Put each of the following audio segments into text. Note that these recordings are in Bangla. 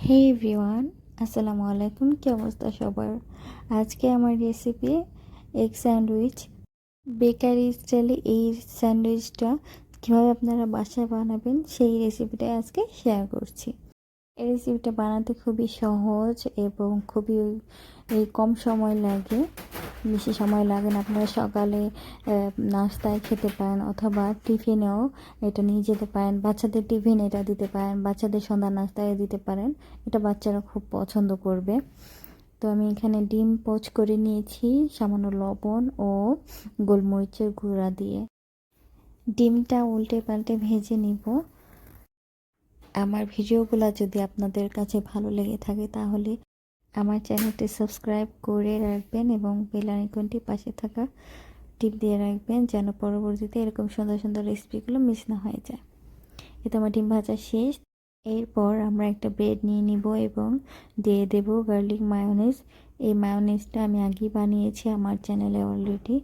হে এভরিওয়ান, আসসালামু আলাইকুম। কি অবস্থা সবার? আজকে আমার রেসিপি এগ স্যান্ডউইচ। বেকারি স্টাইলে এই স্যান্ডউইচটা কীভাবে আপনারা বাসায় বানাবেন সেই রেসিপিটাই আজকে শেয়ার করছি। এই রেসিপিটা বানাতে খুবই সহজ এবং খুবই কম সময় লাগে। বেশি সময় লাগে না। আপনারা সকালে নাস্তায় খেতে পারেন অথবা টিফিনেও এটা নিয়ে যেতে পারেন। বাচ্চাদের টিফিন এটা দিতে পারেন, বাচ্চাদের সন্ধ্যা নাস্তায় দিতে পারেন। এটা বাচ্চারা খুব পছন্দ করবে। তো আমি এখানে ডিম পোচ করে নিয়েছি সামান্য লবণ ও গোলমরিচের গুঁড়া দিয়ে। ডিমটা উল্টে পাল্টে ভেজে নিব। আমার ভিডিওগুলো যদি আপনাদের কাছে ভালো লেগে থাকে তাহলে আমার চ্যানেলটি সাবস্ক্রাইব করে রাখবেন এবং বেল আইকনটি পাশে থাকা টিপ দিয়ে রাখবেন যেন পরবর্তীতে এরকম সুন্দর সুন্দর রেসিপিগুলো মিস না হয়ে যায়। এতে আমার ডিম ভাজা শেষ। এরপর আমরা একটা ব্রেড নিয়ে নিব এবং দিয়ে দেব গার্লিক মায়োনিজ। এই মায়োনিজটা আমি আগেই বানিয়েছি, আমার চ্যানেলে অলরেডি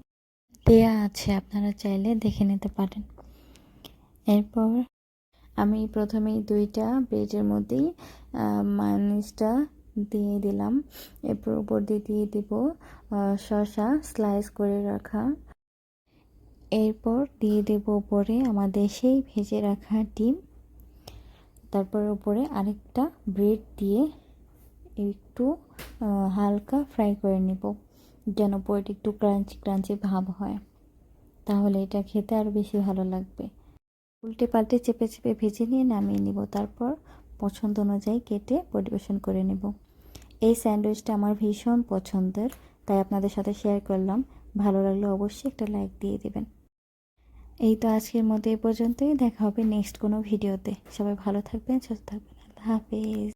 দেয়া আছে, আপনারা চাইলে দেখে নিতে পারেন। এরপর আমি প্রথমেই দুইটা ব্রেডের মধ্যেই মায়োনিজটা দিয়ে দিলাম। এরপর উপর দিয়ে দিব শসা স্লাইস করে রাখা। এরপর দিয়ে দেব উপরে আমাদের সেই ভেজে রাখা ডিম। তারপর উপরে আরেকটা ব্রেড দিয়ে একটু হালকা ফ্রাই করে নেব যেন উপরটা একটু ক্রাঞ্চি ক্রাঞ্চি ভাব হয়, তাহলে এটা খেতে আরও বেশি ভালো লাগবে। উল্টে পাল্টে চেপে চেপে ভেজে নিয়ে নামিয়ে নিব। তারপর পছন্দ অনুযায়ী কেটে পরিবেশন করে নেব। এই স্যান্ডউইচটা আমার ভীষণ পছন্দের, তাই আপনাদের সাথে শেয়ার করলাম। ভালো লাগলে অবশ্যই একটা লাইক দিয়ে দেবেন। এই তো আজকের মতো এই পর্যন্তই। দেখা হবে নেক্সট কোনো ভিডিওতে। সবাই ভালো থাকবেন, সুস্থ থাকবেন। আল্লাহ হাফেজ।